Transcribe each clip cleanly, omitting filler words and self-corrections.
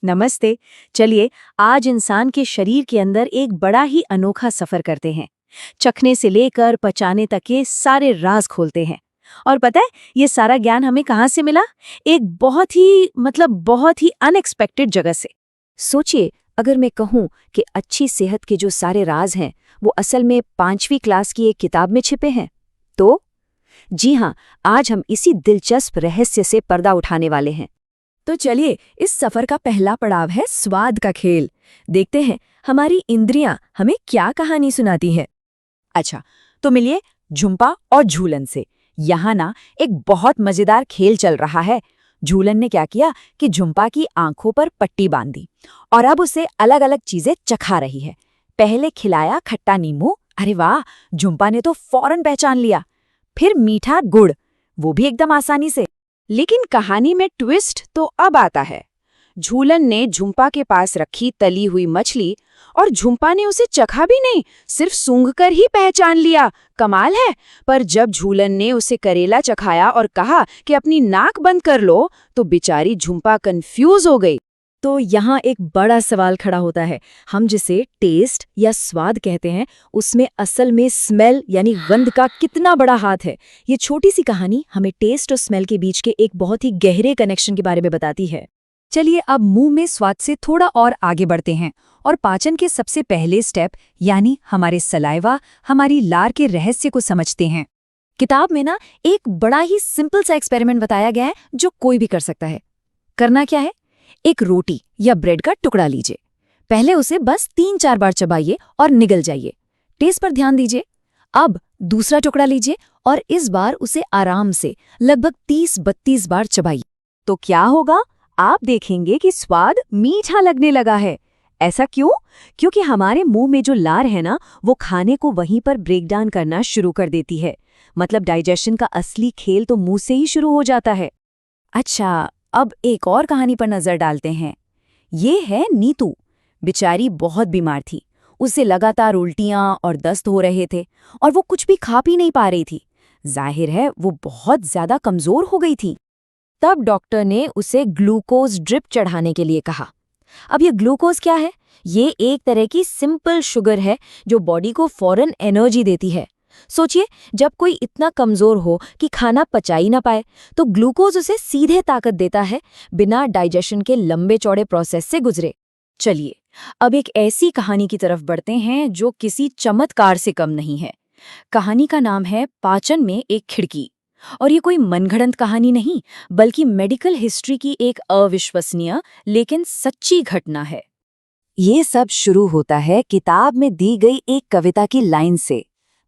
नमस्ते। चलिए आज इंसान के शरीर के अंदर एक बड़ा ही अनोखा सफर करते हैं। चखने से लेकर पचाने तक के सारे राज खोलते हैं। और पता है ये सारा ज्ञान हमें कहाँ से मिला? एक बहुत ही अनएक्सपेक्टेड जगह से। सोचिए, अगर मैं कहूँ कि अच्छी सेहत के जो सारे राज हैं वो असल में 5वीं क्लास की एक किताब में छिपे हैं, तो जी हाँ, आज हम इसी दिलचस्प रहस्य से पर्दा उठाने वाले हैं। तो चलिए इस सफर का पहला पड़ाव है स्वाद का खेल। देखते हैं हमारी इंद्रियां हमें क्या कहानी सुनाती है। अच्छा, तो मिलिए झुम्पा और झूलन से। यहाँ ना एक बहुत मजेदार खेल चल रहा है। झूलन ने क्या किया कि झुम्पा की आंखों पर पट्टी बांध दी और अब उसे अलग अलग चीजें चखा रही है। पहले खिलाया खट्टा नींबू, अरे वाह, झुम्पा ने तो फौरन पहचान लिया। फिर मीठा गुड़, वो भी एकदम आसानी से। लेकिन कहानी में ट्विस्ट तो अब आता है। झूलन ने झुम्पा के पास रखी तली हुई मछली और झुम्पा ने उसे चखा भी नहीं, सिर्फ सूंघकर ही पहचान लिया। कमाल है। पर जब झूलन ने उसे करेला चखाया और कहा कि अपनी नाक बंद कर लो, तो बेचारी झुम्पा कंफ्यूज हो गई। तो यहाँ एक बड़ा सवाल खड़ा होता है। हम जिसे टेस्ट या स्वाद कहते हैं, उसमें असल में स्मेल यानी गंध का कितना बड़ा हाथ है। ये छोटी सी कहानी हमें टेस्ट और स्मेल के बीच के एक बहुत ही गहरे कनेक्शन के बारे में बताती है। चलिए अब मुंह में स्वाद से थोड़ा और आगे बढ़ते हैं और पाचन के सबसे पहले स्टेप यानी हमारे सलाइवा, हमारी लार के रहस्य को समझते हैं। किताब में ना एक बड़ा ही सिंपल सा एक्सपेरिमेंट बताया गया है जो कोई भी कर सकता है। करना क्या है? एक रोटी या ब्रेड का टुकड़ा लीजिए। पहले उसे बस 3-4 बार चबाइए और निगल जाइए। टेस्ट पर ध्यान दीजिए। अब दूसरा टुकड़ा लीजिए और इस बार उसे आराम से लगभग 30-32 बार चबाइए। तो क्या होगा? आप देखेंगे कि स्वाद मीठा लगने लगा है। ऐसा क्यों? क्योंकि हमारे मुंह में जो लार है ना, वो खाने को वहीं पर ब्रेक डाउन करना शुरू कर देती है। मतलब डाइजेशन का असली खेल तो मुंह से ही शुरू हो जाता है। अच्छा, अब एक और कहानी पर नजर डालते हैं। ये है नीतू। बेचारी बहुत बीमार थी। उसे लगातार उल्टियां और दस्त हो रहे थे और वो कुछ भी खा पी नहीं पा रही थी। जाहिर है वो बहुत ज्यादा कमजोर हो गई थी। तब डॉक्टर ने उसे ग्लूकोज ड्रिप चढ़ाने के लिए कहा। अब ये ग्लूकोज क्या है? ये एक तरह की सिंपल शुगर है जो बॉडी को फौरन एनर्जी देती है। सोचिए, जब कोई इतना कमजोर हो कि खाना पचा ही ना पाए, तो ग्लूकोज उसे सीधे ताकत देता है, बिना डाइजेशन के लंबे चौड़े प्रोसेस से गुजरे। चलिए अब एक ऐसी कहानी की तरफ बढ़ते हैं जो किसी चमत्कार से कम नहीं है। कहानी का नाम है पाचन में एक खिड़की। और ये कोई मनगढ़ंत कहानी नहीं, बल्कि मेडिकल हिस्ट्री की एक अविश्वसनीय लेकिन सच्ची घटना है। ये सब शुरू होता है किताब में दी गई एक कविता की लाइन से।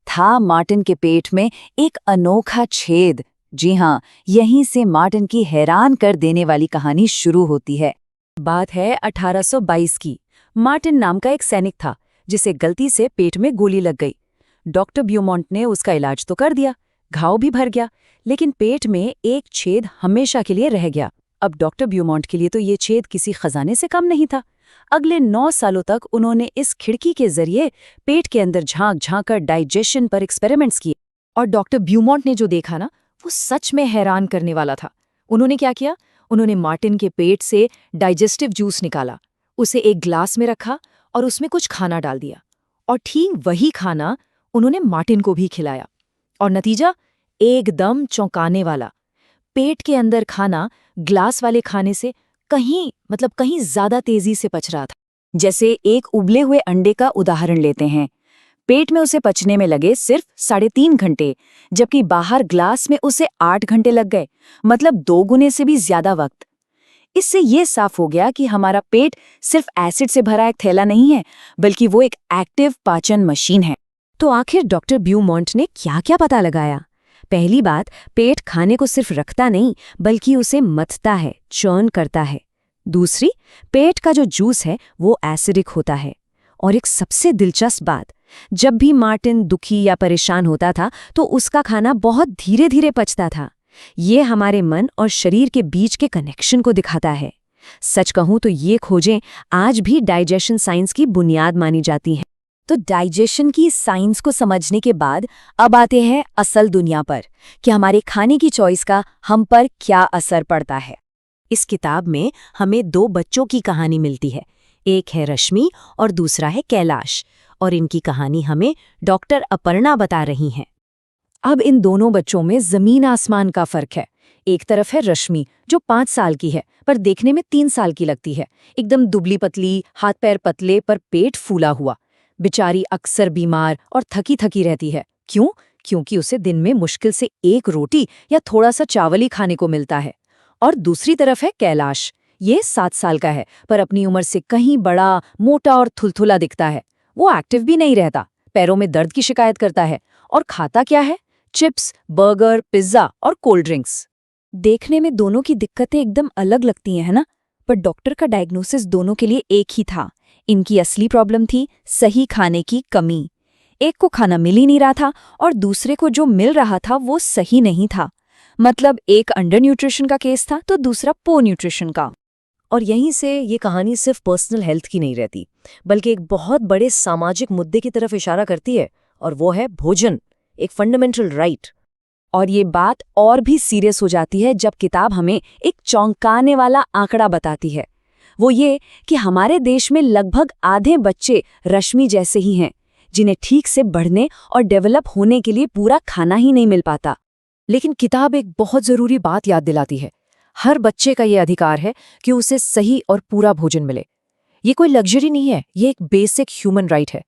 था मार्टिन के पेट में एक अनोखा छेद। जी हाँ, यहीं से मार्टिन की हैरान कर देने वाली कहानी शुरू होती है। बात है 1822 की। मार्टिन नाम का एक सैनिक था जिसे गलती से पेट में गोली लग गई। डॉक्टर ब्यूमॉन्ट ने उसका इलाज तो कर दिया, घाव भी भर गया, लेकिन पेट में एक छेद हमेशा के लिए रह गया। अब डॉक्टर ब्यूमॉन्ट के लिए तो ये छेद किसी खजाने से कम नहीं था। अगले 9 सालों तक उन्होंने इस खिड़की के जरिए पेट के अंदर झांक झांक कर डाइजेशन पर एक्सपेरिमेंट्स किए। और डॉक्टर ब्यूमॉन्ट ने जो देखा ना, वो सच में हैरान करने वाला था। उन्होंने क्या किया? उन्होंने मार्टिन के पेट से डाइजेस्टिव जूस निकाला, उसे एक ग्लास में रखा और उसमें कुछ खाना डाल दिया। और ठीक वही खाना उन्होंने मार्टिन को भी खिलाया। और नतीजा एकदम चौंकाने वाला। पेट के अंदर खाना ग्लास वाले खाने से कहीं ज्यादा तेजी से पच रहा था। जैसे एक उबले हुए अंडे का उदाहरण लेते हैं। पेट में उसे पचने में लगे सिर्फ 3.5 घंटे, जबकि बाहर ग्लास में उसे 8 घंटे लग गए। मतलब 2 गुने से भी ज्यादा वक्त। इससे ये साफ हो गया कि हमारा पेट सिर्फ एसिड से भरा एक थैला नहीं है, बल्कि वो एक एक्टिव पाचन मशीन है। तो आखिर डॉक्टर ब्यूमॉन्ट ने क्या क्या पता लगाया? पहली बात, पेट खाने को सिर्फ रखता नहीं, बल्कि उसे मथता है, चर्न करता है। दूसरी, पेट का जो जूस है वो एसिडिक होता है। और एक सबसे दिलचस्प बात, जब भी मार्टिन दुखी या परेशान होता था तो उसका खाना बहुत धीरे धीरे पचता था। ये हमारे मन और शरीर के बीच के कनेक्शन को दिखाता है। सच कहूं तो ये खोजें आज भी डाइजेशन साइंस की बुनियाद मानी जाती हैं। तो डाइजेशन की साइंस को समझने के बाद अब आते हैं असल दुनिया पर, कि हमारे खाने की चॉइस का हम पर क्या असर पड़ता है। इस किताब में हमें 2 बच्चों की कहानी मिलती है। एक है रश्मि और दूसरा है कैलाश, और इनकी कहानी हमें डॉक्टर अपर्णा बता रही हैं। अब इन दोनों बच्चों में जमीन आसमान का फर्क है। एक तरफ है रश्मि, जो 5 साल की है पर देखने में 3 साल की लगती है। एकदम दुबली पतली, हाथ पैर पतले पर पेट फूला हुआ। बेचारी अक्सर बीमार और थकी थकी रहती है। क्यों? क्योंकि उसे दिन में मुश्किल से 1 रोटी या थोड़ा सा चावल ही खाने को मिलता है। और दूसरी तरफ है कैलाश। ये 7 साल का है पर अपनी उम्र से कहीं बड़ा, मोटा और थुलथुला दिखता है। वो एक्टिव भी नहीं रहता, पैरों में दर्द की शिकायत करता है। और खाता क्या है? चिप्स, बर्गर, पिज्जा और कोल्ड ड्रिंक्स। देखने में दोनों की दिक्कतें एकदम अलग लगती हैं, है ना? पर डॉक्टर का डायग्नोसिस दोनों के लिए एक ही था। इनकी असली प्रॉब्लम थी सही खाने की कमी। एक को खाना मिल ही नहीं रहा था और दूसरे को जो मिल रहा था वो सही नहीं था। मतलब एक अंडर न्यूट्रिशन का केस था तो दूसरा पो न्यूट्रिशन का। और यहीं से ये कहानी सिर्फ पर्सनल हेल्थ की नहीं रहती, बल्कि एक बहुत बड़े सामाजिक मुद्दे की तरफ इशारा करती है, और वो है भोजन, एक फंडामेंटल राइट। और ये बात और भी सीरियस हो जाती है जब किताब हमें एक चौंकाने वाला आंकड़ा बताती है। वो ये कि हमारे देश में लगभग आधे बच्चे रश्मि जैसे ही हैं, जिन्हें ठीक से बढ़ने और डेवलप होने के लिए पूरा खाना ही नहीं मिल पाता। लेकिन किताब एक बहुत ज़रूरी बात याद दिलाती है। हर बच्चे का ये अधिकार है कि उसे सही और पूरा भोजन मिले। ये कोई लग्जरी नहीं है, ये एक बेसिक ह्यूमन राइट है।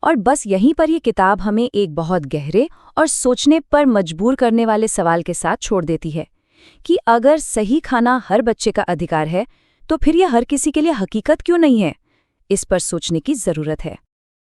और बस यहीं पर ये किताब हमें एक बहुत गहरे और सोचने पर मजबूर करने वाले सवाल के साथ छोड़ देती है कि अगर सही खाना हर बच्चे का अधिकार है, तो फिर यह हर किसी के लिए हकीकत क्यों नहीं है? इस पर सोचने की ज़रूरत है।